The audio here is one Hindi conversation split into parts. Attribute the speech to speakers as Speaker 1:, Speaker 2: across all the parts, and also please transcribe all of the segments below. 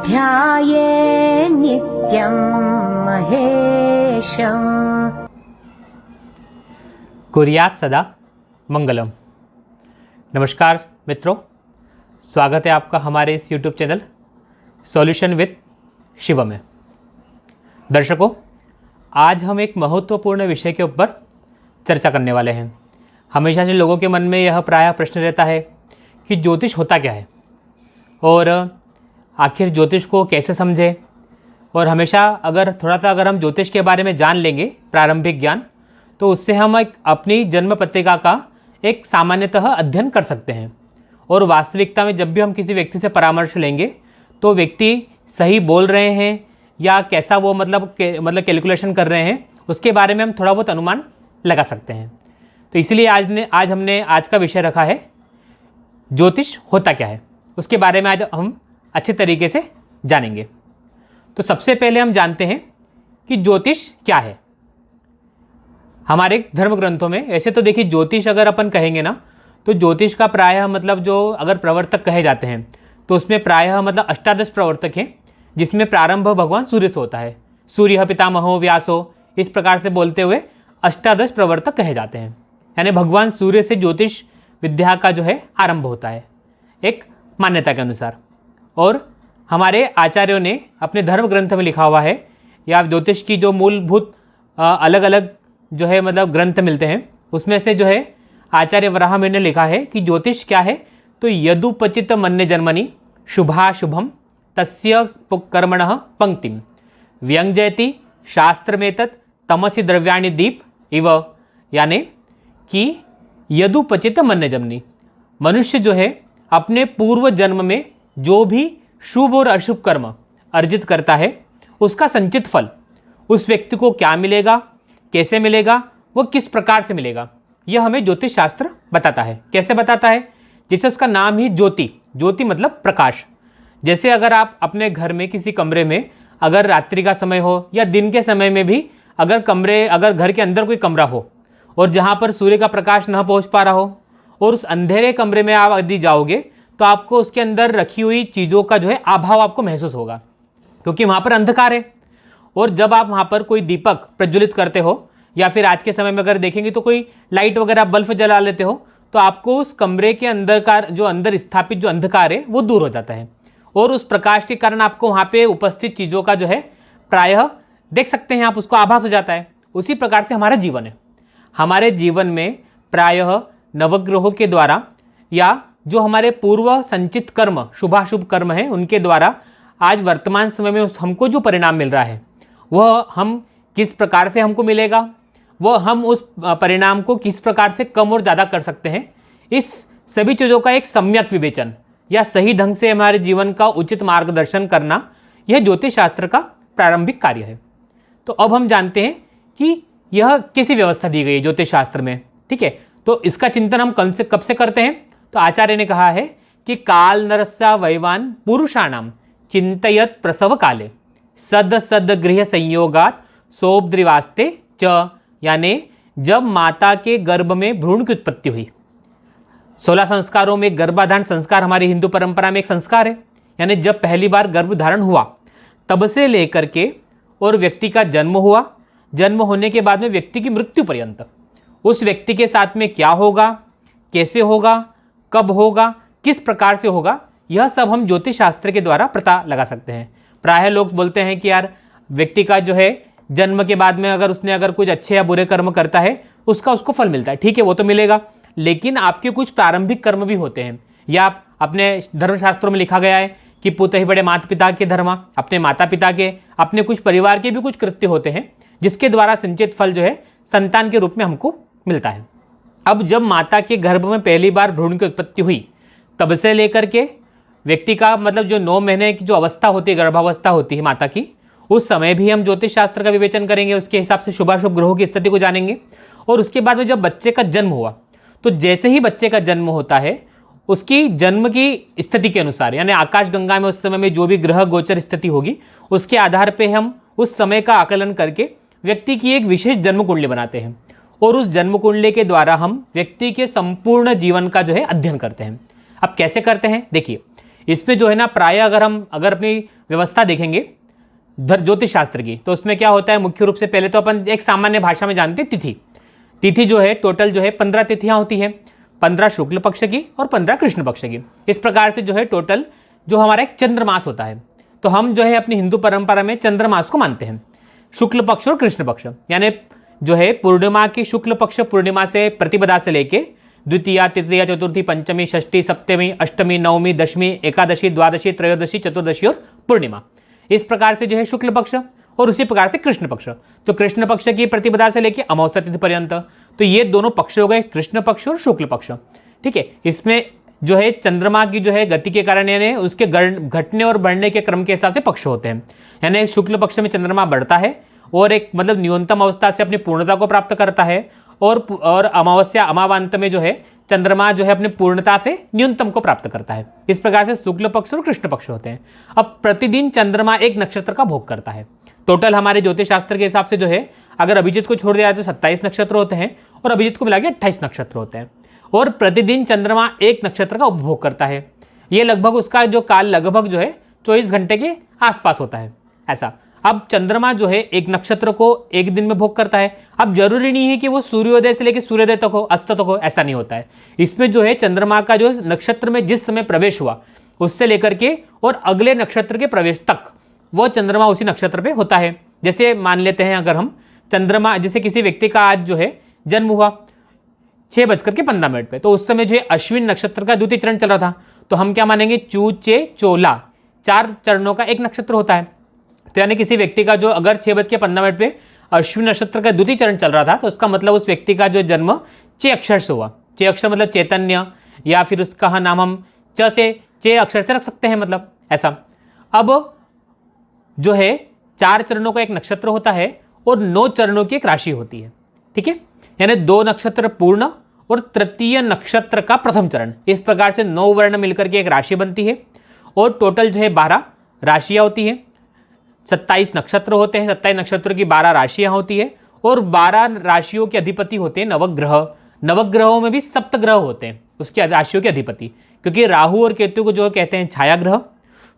Speaker 1: ध्याये नित्यं महेशम्।
Speaker 2: कुर्यात् सदा मंगलम। नमस्कार मित्रों, स्वागत है आपका हमारे इस YouTube channel solution with Shiv में। दर्शकों, आज हम एक महत्वपूर्ण विषय के ऊपर चर्चा करने वाले हैं। हमेशा से लोगों के मन में यह प्रायः प्रश्न रहता है कि ज्योतिष होता क्या है और आखिर ज्योतिष को कैसे समझें। और हमेशा अगर हम ज्योतिष के बारे में जान लेंगे, प्रारंभिक ज्ञान, तो उससे हम एक अपनी जन्म पत्रिका का एक सामान्यतः अध्ययन कर सकते हैं। और वास्तविकता में जब भी हम किसी व्यक्ति से परामर्श लेंगे तो व्यक्ति सही बोल रहे हैं या कैसा वो मतलब कैलकुलेशन कर रहे हैं, उसके बारे में हम थोड़ा बहुत अनुमान लगा सकते हैं। तो इसलिए आज हमने आज का विषय रखा है ज्योतिष होता क्या है। उसके बारे में आज हम अच्छे तरीके से जानेंगे। तो सबसे पहले हम जानते हैं कि ज्योतिष क्या है। हमारे धर्म ग्रंथों में ऐसे तो देखिए, ज्योतिष अगर अपन कहेंगे ना, तो ज्योतिष का प्रायः मतलब जो अगर प्रवर्तक कहे जाते हैं तो उसमें प्रायः मतलब अष्टादश प्रवर्तक हैं, जिसमें प्रारंभ भगवान सूर्य से होता है। सूर्य पितामहो व्यासो, इस प्रकार से बोलते हुए अष्टादश प्रवर्तक कहे जाते हैं। यानी भगवान सूर्य से ज्योतिष विद्या का जो है आरंभ होता है एक मान्यता के अनुसार। और हमारे आचार्यों ने अपने धर्म ग्रंथ में लिखा हुआ है, या ज्योतिष की जो मूलभूत अलग अलग जो है मतलब ग्रंथ मिलते हैं, उसमें से जो है आचार्य वराहमिहिर ने लिखा है कि ज्योतिष क्या है। तो यदुपचित मन्य जन्मनि शुभाशुभम तस्य कर्मणः पंक्तिम व्यंजयति शास्त्रमेतत् तमसि द्रव्याणि दीप इव। यानी कि यदुपचित मन्य जन्मनि, मनुष्य जो है अपने पूर्व जन्म में जो भी शुभ और अशुभ कर्म अर्जित करता है, उसका संचित फल उस व्यक्ति को क्या मिलेगा, कैसे मिलेगा, वो किस प्रकार से मिलेगा, यह हमें ज्योतिष शास्त्र बताता है। कैसे बताता है? जैसे उसका नाम ही ज्योति, ज्योति मतलब प्रकाश। जैसे अगर आप अपने घर में किसी कमरे में अगर रात्रि का समय हो या दिन के समय में भी अगर घर के अंदर कोई कमरा हो और जहाँ पर सूर्य का प्रकाश न पहुँच पा रहा हो, और उस अंधेरे कमरे में आप यदि जाओगे तो आपको उसके अंदर रखी हुई चीज़ों का जो है अभाव आपको महसूस होगा, क्योंकि वहाँ पर अंधकार है। और जब आप वहाँ पर कोई दीपक प्रज्वलित करते हो या फिर आज के समय में अगर देखेंगे तो कोई लाइट वगैरह बल्ब जला लेते हो, तो आपको उस कमरे के अंदर का जो अंदर स्थापित जो अंधकार है वो दूर हो जाता है, और उस प्रकाश के कारण आपको वहाँ पे उपस्थित चीज़ों का जो है प्रायः देख सकते हैं आप, उसको आभास हो जाता है। उसी प्रकार से हमारा जीवन है। हमारे जीवन में प्रायः नवग्रहों के द्वारा या जो हमारे पूर्व संचित कर्म, शुभाशुभ कर्म है, उनके द्वारा आज वर्तमान समय में हमको जो परिणाम मिल रहा है वह हम किस प्रकार से हमको मिलेगा, वह हम उस परिणाम को किस प्रकार से कम और ज़्यादा कर सकते हैं, इस सभी चीज़ों का एक सम्यक विवेचन या सही ढंग से हमारे जीवन का उचित मार्गदर्शन करना, यह ज्योतिष शास्त्र का प्रारंभिक कार्य है। तो अब हम जानते हैं कि यह कैसी व्यवस्था दी गई है ज्योतिष शास्त्र में। ठीक है, तो इसका चिंतन हम कब से करते हैं? तो आचार्य ने कहा है कि काल नरस्या वैवान पुरुषाणाम चिंतयत प्रसव काले सद गृह संयोगात सोपद्रिवास्ते च। यानी जब माता के गर्भ में भ्रूण की उत्पत्ति हुई, 16 संस्कारों में गर्भाधारण संस्कार हमारी हिंदू परंपरा में एक संस्कार है। यानी जब पहली बार गर्भ धारण हुआ तब से लेकर के और व्यक्ति का जन्म हुआ, जन्म होने के बाद में व्यक्ति की मृत्यु पर्यंत उस व्यक्ति के साथ में क्या होगा, कैसे होगा, कब होगा, किस प्रकार से होगा, यह सब हम ज्योतिष शास्त्र के द्वारा पता लगा सकते हैं। प्रायः लोग बोलते हैं कि यार व्यक्ति का जो है जन्म के बाद में अगर कुछ अच्छे या बुरे कर्म करता है उसको फल मिलता है। ठीक है, वो तो मिलेगा, लेकिन आपके कुछ प्रारंभिक कर्म भी होते हैं, या अपने धर्मशास्त्रों में लिखा गया है कि पुत ही बड़े माता पिता के धर्म, अपने माता पिता के, अपने कुछ परिवार के भी कुछ कृत्य होते हैं जिसके द्वारा संचित फल जो है संतान के रूप में हमको मिलता है। अब जब माता के गर्भ में पहली बार भ्रूण की उत्पत्ति हुई, तब से लेकर के व्यक्ति का मतलब जो 9 महीने की जो अवस्था होती है, गर्भावस्था होती है माता की, उस समय भी हम ज्योतिष शास्त्र का विवेचन करेंगे, उसके हिसाब से शुभाशुभ ग्रहों की स्थिति को जानेंगे। और उसके बाद में जब बच्चे का जन्म हुआ, तो जैसे ही बच्चे का जन्म होता है उसकी जन्म की स्थिति के अनुसार, यानी आकाश गंगा में उस समय में जो भी ग्रह गोचर स्थिति होगी उसके आधार पर हम उस समय का आकलन करके व्यक्ति की एक विशेष जन्म कुंडली बनाते हैं, और उस जन्म कुंडली के द्वारा हम व्यक्ति के संपूर्ण जीवन का जो है अध्ययन करते हैं। अब कैसे करते हैं देखिए, इसमें जो है ना प्राय अगर अपनी व्यवस्था देखेंगे ज्योतिष शास्त्र की, तो उसमें क्या होता है मुख्य रूप से, पहले तो अपन एक सामान्य भाषा में जानते हैं तिथि। तिथि जो है टोटल जो है 15 तिथियां होती है, 15 शुक्ल पक्ष की और 15 कृष्ण पक्ष की। इस प्रकार से जो है टोटल जो हमारा एक चंद्रमास होता है। तो हम जो है अपनी हिंदू परंपरा में चंद्रमास को मानते हैं, शुक्ल पक्ष और कृष्ण पक्ष, यानी जो है पूर्णिमा की शुक्ल पक्ष पूर्णिमा से प्रतिपदा से लेके द्वितीया, तृतीया, चतुर्थी, पंचमी, षष्ठी, सप्तमी, अष्टमी, नवमी, दशमी, एकादशी, द्वादशी, त्रयोदशी, चतुर्दशी और पूर्णिमा। इस प्रकार से जो है शुक्ल पक्ष और उसी प्रकार से कृष्ण पक्ष। तो कृष्ण पक्ष की प्रतिपदा से लेकर अमावस्या तिथि पर्यंत, तो ये दोनों पक्ष हो गए, कृष्ण पक्ष और शुक्ल पक्ष। ठीक है, इसमें जो है चंद्रमा की जो है गति के कारण यानी उसके घटने और बढ़ने के क्रम के हिसाब से पक्ष होते हैं। यानी शुक्ल पक्ष में चंद्रमा बढ़ता है और एक मतलब न्यूनतम अवस्था से अपनी पूर्णता को प्राप्त करता है, और अमावस्या अमावांत में जो है चंद्रमा जो है अपनी पूर्णता से न्यूनतम को प्राप्त करता है। इस प्रकार से शुक्ल पक्ष और कृष्ण पक्ष होते हैं। अब प्रतिदिन चंद्रमा एक नक्षत्र का भोग करता है। टोटल हमारे ज्योतिष शास्त्र के हिसाब से जो है अगर अभिजीत को छोड़ दिया जाए तो 27 नक्षत्र होते हैं और अभिजीत को मिला के 28 नक्षत्र होते हैं, और प्रतिदिन चंद्रमा एक नक्षत्र का उपभोग करता है। ये लगभग उसका जो काल लगभग जो है 24 घंटे के आसपास होता है ऐसा। अब चंद्रमा जो है एक नक्षत्र को एक दिन में भोग करता है। अब जरूरी नहीं है कि वो सूर्योदय से लेकर सूर्योदय तक हो, अस्त तक हो, ऐसा नहीं होता है। इसमें जो है चंद्रमा का जो नक्षत्र में जिस समय प्रवेश हुआ उससे लेकर के और अगले नक्षत्र के प्रवेश तक वो चंद्रमा उसी नक्षत्र पे होता है। जैसे मान लेते हैं अगर हम चंद्रमा, जैसे किसी व्यक्ति का आज जो है जन्म हुआ 6:15 पे, तो उस समय जो है अश्विन नक्षत्र का द्वितीय चरण चल रहा था, तो हम क्या मानेंगे, चू चे चोला 4 चरणों का एक नक्षत्र होता है। तो यानी किसी व्यक्ति का जो अगर 6:15 पे अश्विन नक्षत्र का द्वितीय चरण चल रहा था, तो उसका मतलब उस व्यक्ति का जो जन्म 6 अक्षर से हुआ। 6 अक्षर मतलब चैतन्य, या फिर उसका नाम हम 6 अक्षर से रख सकते हैं, मतलब ऐसा। अब जो है 4 चरणों का एक नक्षत्र होता है और 9 चरणों की एक राशि होती है। ठीक है, यानी 2 नक्षत्र पूर्ण और तृतीय नक्षत्र का प्रथम चरण, इस प्रकार से 9 वर्ण मिलकर के एक राशि बनती है। और टोटल जो है 12 राशियां होती है, 27 नक्षत्र होते हैं, 27 नक्षत्रों की 12 राशियां होती है, और 12 राशियों के अधिपति होते हैं नवग्रह। नवग्रहों में भी सप्तग्रह होते हैं उसकी राशियों के अधिपति, क्योंकि राहु और केतु को जो कहते हैं छाया ग्रह,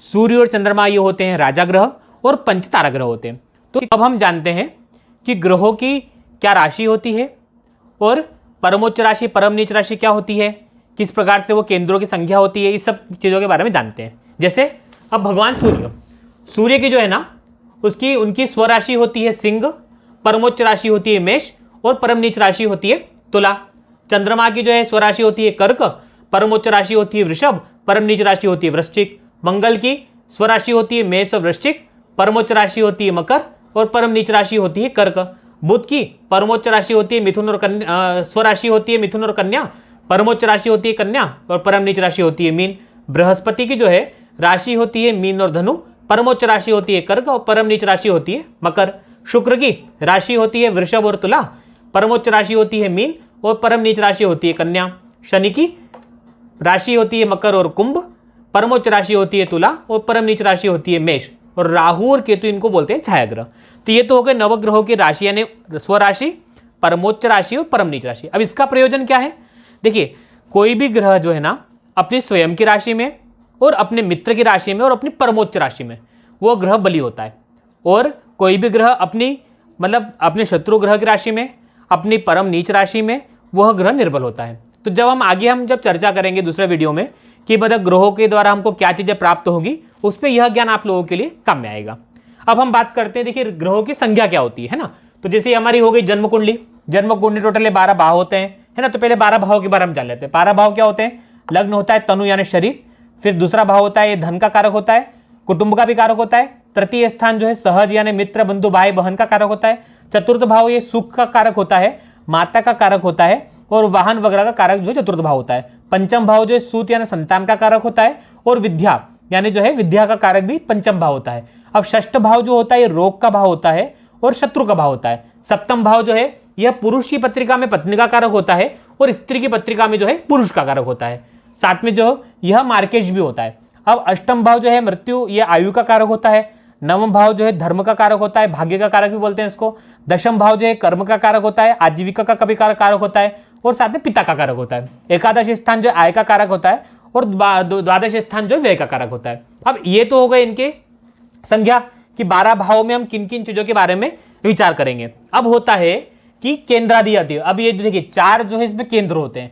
Speaker 2: सूर्य और चंद्रमा ये होते हैं राजा ग्रह, और पंचतारा ग्रह होते हैं। तो अब हम जानते हैं कि ग्रहों की क्या राशि होती है और परमोच्च राशि परम नीच राशि क्या होती है, किस प्रकार से वो केंद्रों की संख्या होती है, इस सब चीज़ों के बारे में जानते हैं। जैसे अब भगवान सूर्य की जो है ना उनकी स्वराशि होती है सिंह, परमोच्च राशि होती है मेष, और परम नीच राशि होती है तुला। चंद्रमा की जो है स्वराशि होती है कर्क, परमोच्च राशि होती है वृषभ, परम नीच राशि होती है वृश्चिक। मंगल की स्वराशि होती है मेष और वृश्चिक, परमोच्च राशि होती है मकर और परम नीच राशि होती है कर्क। बुध की परमोच्च राशि होती है मिथुन और कन्या, स्वराशि होती है मिथुन और कन्या, परमोच्च राशि होती है कन्या और परम नीच राशि होती है मीन। बृहस्पति की जो है राशि होती है मीन और धनु, परमोच्च राशि होती है कर्क और परम नीच राशि होती है मकर। शुक्र की राशि होती है वृषभ और तुला, परमोच्च राशि होती है मीन और परम नीच राशि होती है कन्या। शनि की राशि होती है मकर और कुंभ, परमोच्च राशि होती है तुला और परम नीच राशि होती है मेष। और राहु और केतु इनको बोलते हैं छाया ग्रह। तो ये तो हो गए नवग्रहों की राशि, यानी स्वराशि, परमोच्च राशि और परम नीच राशि। अब इसका प्रयोजन क्या है, देखिए कोई भी ग्रह जो है ना अपनी स्वयं की राशि में और अपने मित्र की राशि में और अपनी परमोच्च राशि में वो ग्रह बली होता है, और कोई भी ग्रह अपनी मतलब अपने शत्रु ग्रह की राशि में, अपनी परम नीच राशि में वह ग्रह निर्बल होता है। तो जब हम जब चर्चा करेंगे दूसरे वीडियो में कि मतलब ग्रहों के द्वारा हमको क्या चीजें प्राप्त होगी, उसमें यह ज्ञान आप लोगों के लिए काम में आएगा। अब हम बात करते हैं, देखिए ग्रहों की संख्या क्या होती है ना। तो जैसे हमारी हो गई जन्म कुंडली टोटल 12 भाव होते हैं, है ना। तो पहले 12 भाव के बारे में जान लेते हैं। 12 भाव क्या होते हैं, लग्न होता है तनु यानी शरीर, फिर दूसरा भाव होता है ये धन का कारक होता है, कुटुंब का भी कारक होता है। तृतीय स्थान जो है सहज यानी मित्र बंधु भाई बहन का कारक होता है। चतुर्थ भाव ये सुख का कारक होता है, माता का कारक होता है, और वाहन वगैरह का कारक जो चतुर्थ भाव होता है। पंचम भाव जो है सूत यानी संतान का कारक होता है, और विद्या यानी जो है विद्या का कारक भी पंचम भाव होता है। अब षष्ठ भाव जो होता है ये रोग का भाव होता है और शत्रु का भाव होता है। सप्तम भाव जो है यह पुरुष की पत्रिका में पत्नी का कारक होता है और स्त्री की पत्रिका में जो है पुरुष का कारक होता है। साथ में जो यह मार्केश भी होता है। अब अष्टम भाव जो है मृत्यु, यह आयु का कारक होता है। नवम भाव जो है धर्म का कारक होता है, भाग्य का कारक भी बोलते हैं इसको। दशम भाव जो है कर्म का कारक होता है, आजीविका का कभी कारक होता है, और साथ में पिता का कारक होता है। एकादश स्थान जो आय का कारक होता है, और द्वादश स्थान जो है व्यय का कारक होता है। अब ये तो हो गए इनके संज्ञा कि 12 भावों में हम किन किन चीजों के बारे में विचार करेंगे। अब होता है कि केंद्रादि आदि। अब ये देखिए 4 जो है इसमें केंद्र होते हैं,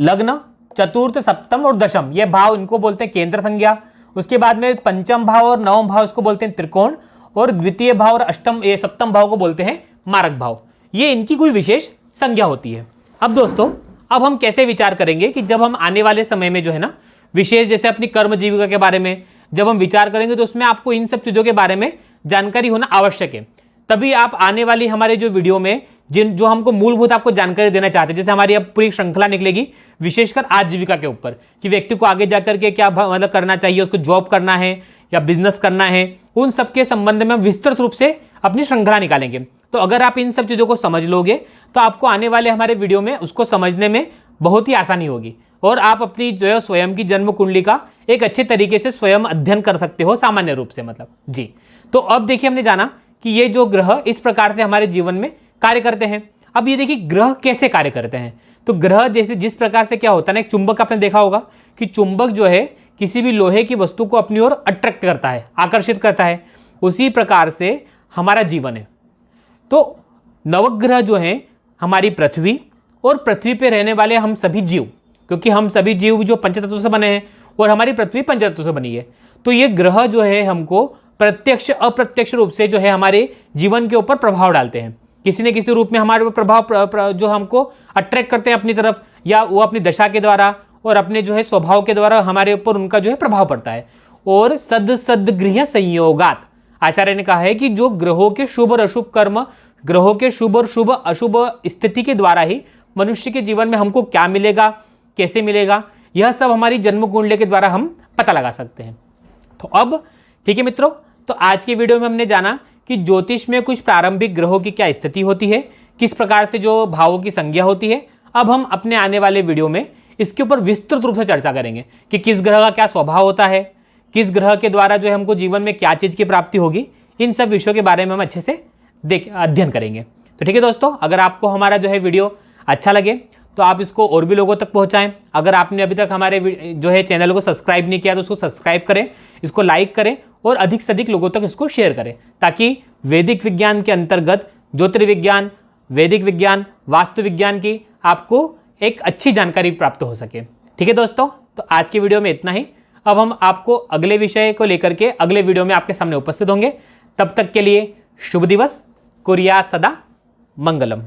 Speaker 2: लग्न, चतुर्थ, सप्तम और दशम, ये भाव इनको बोलते हैं केंद्र संज्ञा। उसके बाद में पंचम भाव और नवम भाव इसको बोलते हैं त्रिकोण, और द्वितीय भाव और सप्तम भाव को बोलते हैं मारक भाव। ये इनकी कोई विशेष संज्ञा होती है। अब दोस्तों, अब हम कैसे विचार करेंगे कि जब हम आने वाले समय में जो है ना विशेष जैसे अपनी कर्म जीविका के बारे में जब हम विचार करेंगे तो उसमें आपको इन सब चीजों के बारे में जानकारी होना आवश्यक है। तभी आप आने वाली हमारे जो वीडियो में जो हमको मूलभूत आपको जानकारी देना चाहते हैं, जैसे हमारी अब पूरी श्रृंखला निकलेगी विशेषकर आजीविका के ऊपर कि व्यक्ति को आगे जाकर के क्या मतलब करना चाहिए, उसको जॉब करना है या बिजनेस करना है, उन सब के संबंध में हम विस्तृत रूप से अपनी श्रृंखला निकालेंगे। तो अगर आप इन सब चीजों को समझ लोगे तो आपको आने वाले हमारे वीडियो में उसको समझने में बहुत ही आसानी होगी और आप अपनी जो है स्वयं की जन्म कुंडली का एक अच्छे तरीके से स्वयं अध्ययन कर सकते हो सामान्य रूप से, मतलब जी। तो अब देखिए हमने जाना कि ये जो ग्रह इस प्रकार से हमारे जीवन में कार्य करते हैं। अब ये देखिए ग्रह कैसे कार्य करते हैं। तो ग्रह जैसे जिस प्रकार से क्या होता है ना, एक चुंबक आपने देखा होगा कि चुंबक जो है किसी भी लोहे की वस्तु को अपनी ओर अट्रैक्ट करता है, आकर्षित करता है, उसी प्रकार से हमारा जीवन है। तो नवग्रह जो है हमारी पृथ्वी और पृथ्वी पे रहने वाले हम सभी जीव, क्योंकि हम सभी जीव जो पंचतत्व से बने हैं और हमारी पृथ्वी पंचतत्व से बनी है। तो ये ग्रह जो है हमको प्रत्यक्ष अप्रत्यक्ष रूप से जो है हमारे जीवन के ऊपर प्रभाव डालते हैं, किसी न किसी रूप में हमारे ऊपर प्रभाव जो हमको अट्रैक्ट करते हैं अपनी तरफ, या वो अपनी दशा के द्वारा और अपने जो है स्वभाव के द्वारा हमारे ऊपर उनका जो है प्रभाव पड़ता है। और सद्गृह संयोगात, आचार्य ने कहा है कि जो ग्रहों के शुभ और अशुभ कर्म, ग्रहों के शुभ और शुभ अशुभ स्थिति के द्वारा ही मनुष्य के जीवन में हमको क्या मिलेगा, कैसे मिलेगा, यह सब हमारी जन्म कुंडली के द्वारा हम पता लगा सकते हैं। तो अब ठीक है मित्रों, तो आज की वीडियो में हमने जाना कि ज्योतिष में कुछ प्रारंभिक ग्रहों की क्या स्थिति होती है, किस प्रकार से जो भावों की संज्ञा होती है। अब हम अपने आने वाले वीडियो में इसके ऊपर विस्तृत रूप से चर्चा करेंगे कि किस ग्रह का क्या स्वभाव होता है, किस ग्रह के द्वारा जो है हमको जीवन में क्या चीज की प्राप्ति होगी। इन सब विषयों के बारे में हम अच्छे से अध्ययन करेंगे। तो ठीक है दोस्तों, अगर आपको हमारा जो है वीडियो अच्छा लगे तो आप इसको और भी लोगों तक पहुंचाएं। अगर आपने अभी तक हमारे जो है चैनल को सब्सक्राइब नहीं किया तो उसको सब्सक्राइब करें, इसको लाइक करें और अधिक से अधिक लोगों तक इसको शेयर करें, ताकि वैदिक विज्ञान के अंतर्गत ज्योतिर्विज्ञान, वैदिक विज्ञान, वास्तु विज्ञान की आपको एक अच्छी जानकारी प्राप्त हो सके। ठीक है दोस्तों, तो आज की वीडियो में इतना ही। अब हम आपको अगले विषय को लेकर के अगले वीडियो में आपके सामने उपस्थित होंगे। तब तक के लिए शुभ दिवस, कुर्या सदा मंगलम।